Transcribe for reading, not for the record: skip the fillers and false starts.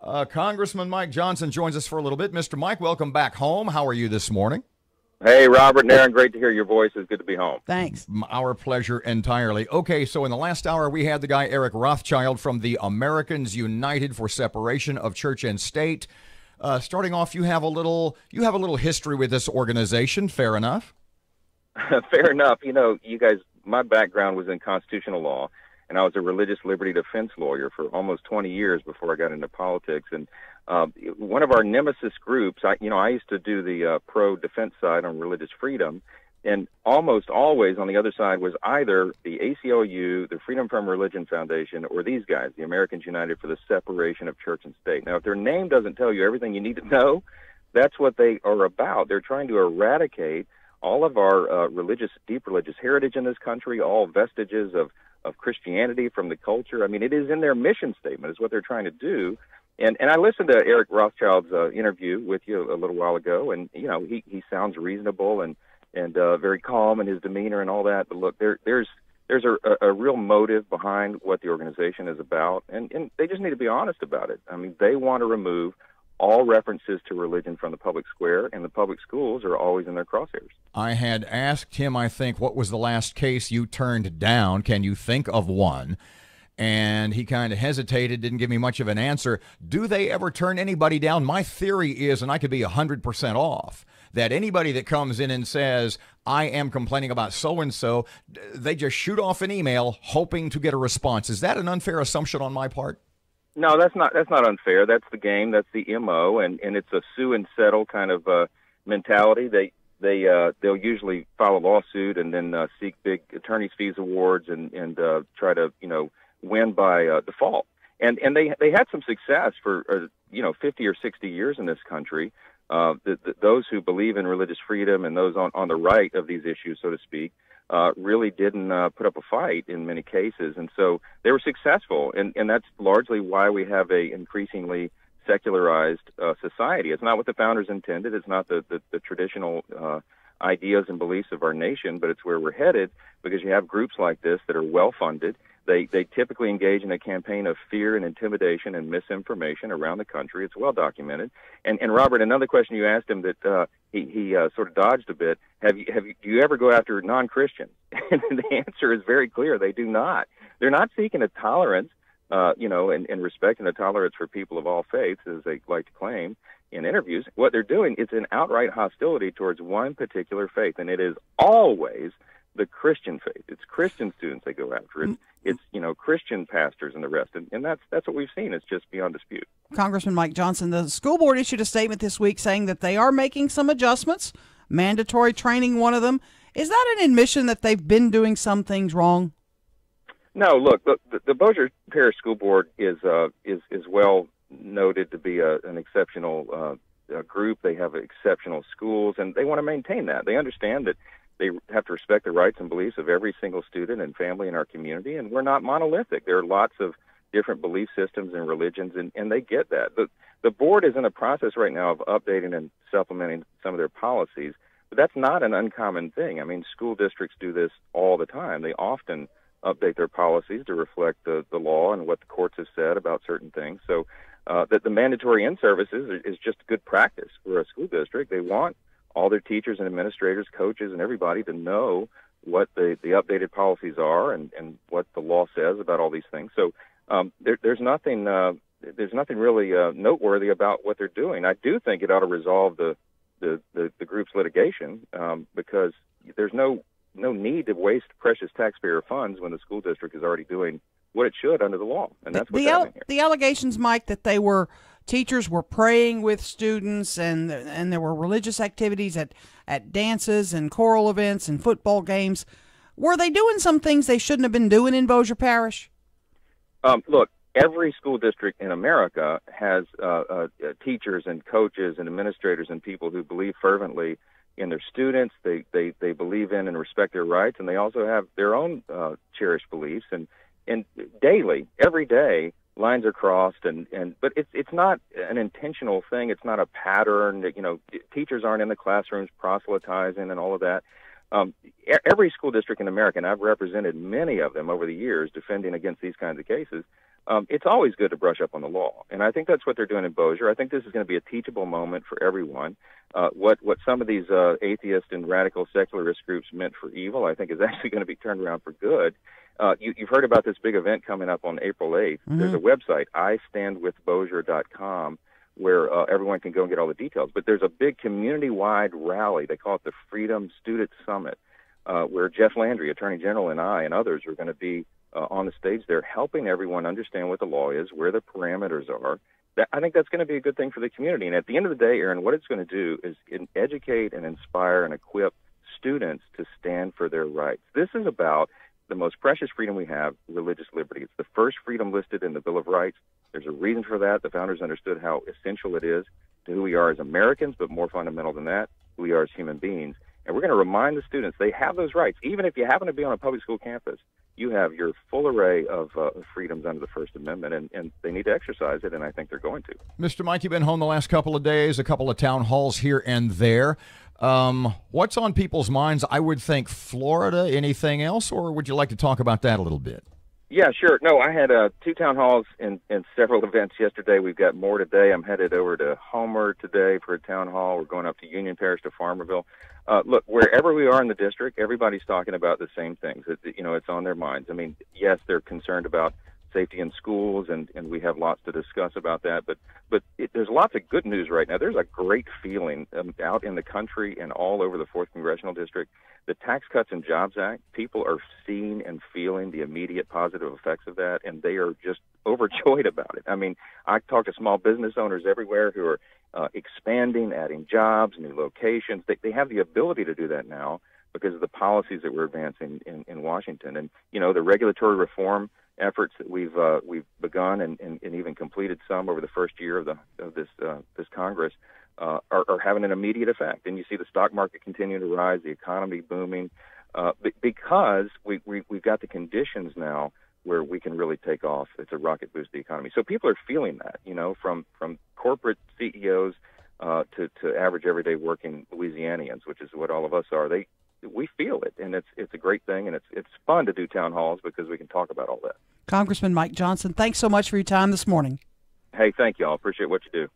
Congressman Mike Johnson joins us for a little bit. Mr. Mike, welcome back home. How are you this morning? Hey, Robert and Aaron, great to hear your voices. Good to be home. Thanks. Our pleasure entirely. Okay, so in the last hour, we had the guy Eric Rothschild from the Americans United for Separation of Church and State. Starting off, you have a little history with this organization. Fair enough. Fair enough. You know, you guys, my background was in constitutional law, and I was a religious liberty defense lawyer for almost 20 years before I got into politics. And one of our nemesis groups, I used to do the pro-defense side on religious freedom, and almost always on the other side was either the ACLU, the Freedom from Religion Foundation, or these guys, the Americans United for the Separation of Church and State. Now, if their name doesn't tell you everything you need to know, that's what they are about. They're trying to eradicate all of our deep religious heritage in this country, all vestiges of Christianity from the culture. I mean, it is in their mission statement, is what they're trying to do. And I listened to Eric Rothschild's interview with you a little while ago, and you know he sounds reasonable and very calm in his demeanor and all that. But look, there's a real motive behind what the organization is about, and they just need to be honest about it. I mean, they want to remove all references to religion from the public square, and the public schools are always in their crosshairs. I had asked him, I think, what was the last case you turned down? Can you think of one? And he kind of hesitated, didn't give me much of an answer. Do they ever turn anybody down? My theory is, and I could be 100% off, that anybody that comes in and says, I am complaining about so-and-so, they just shoot off an email hoping to get a response. Is that an unfair assumption on my part? No, that's not unfair. That's the game. That's the MO, and it's a sue and settle kind of mentality. They'll usually file a lawsuit and then seek big attorney's fees awards and try to win by default. And they had some success for 50 or 60 years in this country. Those who believe in religious freedom and those on the right of these issues, so to speak, really didn't put up a fight in many cases. And so they were successful. And that's largely why we have a increasingly secularized society. It's not what the founders intended. It's not the traditional ideas and beliefs of our nation, but it's where we're headed because you have groups like this that are well-funded. They typically engage in a campaign of fear and intimidation and misinformation around the country. It's well documented. And Robert, another question you asked him that he sort of dodged a bit. Do you ever go after non-Christians? And the answer is very clear. They do not. They're not seeking a tolerance, and respect and a tolerance for people of all faiths, as they like to claim in interviews. What they're doing is an outright hostility towards one particular faith, and it is always the Christian faith. It's Christian students they go after. It's Christian pastors and the rest, and that's what we've seen. It's just beyond dispute. Congressman Mike Johnson, the school board issued a statement this week saying that they are making some adjustments, mandatory training one of them. Is that an admission that they've been doing some things wrong? No, look, the Bossier Parish School Board is well noted to be an exceptional group. They have exceptional schools, and they want to maintain that. They understand that they have to respect the rights and beliefs of every single student and family in our community, and we're not monolithic. There are lots of different belief systems and religions, and they get that. The board is in a process right now of updating and supplementing some of their policies, but that's not an uncommon thing. I mean, school districts do this all the time. They often update their policies to reflect the law and what the courts have said about certain things. So that the mandatory in-services is just good practice for a school district. They want all their teachers and administrators, coaches, and everybody to know what the updated policies are and what the law says about all these things. So there's nothing really noteworthy about what they're doing. I do think it ought to resolve the group's litigation because there's no need to waste precious taxpayer funds when the school district is already doing what it should under the law, and that's what's happening here. The allegations, Mike, that teachers were praying with students and there were religious activities at dances and choral events and football games. Were they doing some things they shouldn't have been doing in Bossier Parish? Look, every school district in America has teachers and coaches and administrators and people who believe fervently in their students. They believe in and respect their rights, and they also have their own cherished beliefs. And daily, every day, lines are crossed, but it's not an intentional thing. It's not a pattern. Teachers aren't in the classrooms proselytizing and all of that. Every school district in America, and I've represented many of them over the years defending against these kinds of cases, it's always good to brush up on the law. And I think that's what they're doing in Bossier. I think this is going to be a teachable moment for everyone. What some of these atheist and radical secularist groups meant for evil, I think is actually going to be turned around for good. You've heard about this big event coming up on April 8th. Mm-hmm. There's a website, istandwithbossier.com, where everyone can go and get all the details. But there's a big community-wide rally. They call it the Freedom Student Summit, where Jeff Landry, Attorney General, and I and others are going to be on the stage there helping everyone understand what the law is, where the parameters are. I think that's going to be a good thing for the community. And at the end of the day, Aaron, what it's going to do is educate and inspire and equip students to stand for their rights. This is about the most precious freedom we have, religious liberty. It's the first freedom listed in the Bill of Rights. There's a reason for that. The founders understood how essential it is to who we are as Americans, but more fundamental than that, who we are as human beings. And we're going to remind the students they have those rights. Even if you happen to be on a public school campus, you have your full array of freedoms under the First Amendment, and they need to exercise it, and I think they're going to. Mr. Mike, you've been home the last couple of days, a couple of town halls here and there. What's on people's minds? I would think Florida. Anything else, or would you like to talk about that a little bit? Yeah, sure. No, I had 2 town halls and several events yesterday. We've got more today. I'm headed over to Homer today for a town hall. We're going up to Union Parish to Farmerville. Look, wherever we are in the district, everybody's talking about the same things. It's on their minds. I mean, yes, they're concerned about safety in schools, and we have lots to discuss about that. But there's lots of good news right now. There's a great feeling out in the country and all over the 4th Congressional District. The Tax Cuts and Jobs Act, people are seeing and feeling the immediate positive effects of that, and they are just overjoyed about it. I mean, I talk to small business owners everywhere who are expanding, adding jobs, new locations. They have the ability to do that now because of the policies that we're advancing in Washington. And, the regulatory reform efforts that we've begun and even completed some over the first year of this Congress are having an immediate effect. And you see the stock market continuing to rise, the economy booming, because we've got the conditions now where we can really take off. It's a rocket boost to the economy. So people are feeling that, from corporate CEOs to average everyday working Louisianians, which is what all of us are. We feel it, and it's a great thing, and it's fun to do town halls because we can talk about all that. Congressman Mike Johnson, thanks so much for your time this morning. Hey, thank you all. Appreciate what you do.